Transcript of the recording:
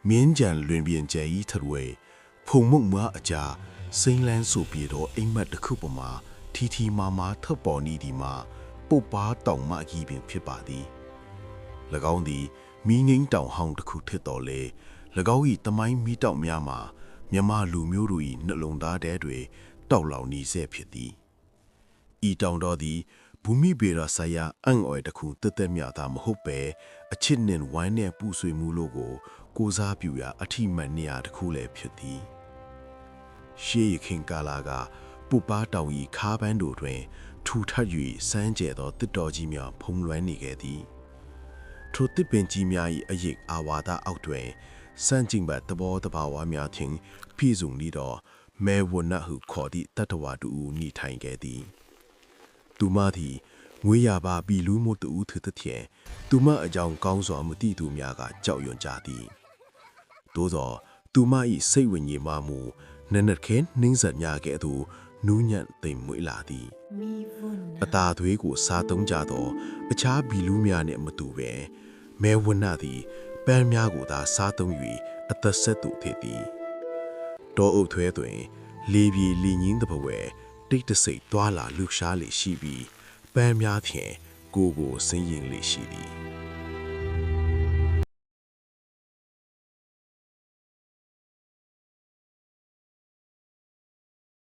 免讲论边这一特位，碰木马一家，新兰所别到英麦的库布马，提提妈妈特保你的嘛，不把当马一边撇把的。那讲的，明年当行的库铁到嘞，那讲伊他妈米到面嘛，面嘛路苗路伊那龙大带队，到老你些撇的。伊当到的。ဘူမိဘေရာဆိုင်ရာအန်အော်တခုတက်တက်မြတာမဟုတ်ပဲအချစ်နဲ့ဝိုင်းနဲ့ပူဆွေမှုလို့ကိုစားပြူရာအထိမှန်နေရတခုလည်းဖြစ်သည်ရှေးခင်ကာလာကပူပါတောင်ဤခါပန်းတို့တွင်ထူထပ်၍စမ်းကျဲသောတစ်တော်ကြီးများဖုံးလွှမ်းနေခဲ့သည်ထိုတစ်ပင်ကြီးများ၏အရေးအာဝါဒအောက်တွင်စမ်းကျင်ဘတ်တဘောတဘာဝများထင်ပြည့်စုံနေသောမဲဝနဟုခေါ်သည့်တတဝါတူနေထိုင်ခဲ့သည်သူမသည်ငွေရပါပြီလူမို့တူထတဲ့တဲ့သူမအကြောင်းကောင်းစွာမသိသူများကကြောက်ရွံ့ကြသည်သို့သောသူမ၏စိတ်ဝိညာဉ်မှမူနနက်ခဲနှင်းဆက်များကဲ့သို့နူးညံ့သိမ်မွေ့လာသည်အသာသွေးကိုစားသုံးကြသောအခြားဘီလူများနှင့်မတူပဲမဲဝနသည်ပန်းများကိုသာစားသုံး၍အသက်ဆက်သူဖြစ်သည်တောအုပ်သွဲတွင်လေပြေလီငင်းသဘဝဲတိတ်တဆိတ်တွာလာလှူရှားလေရှိပြီးပန်းများဖြင့်ကိုဆင်းရင်လေရှိသည်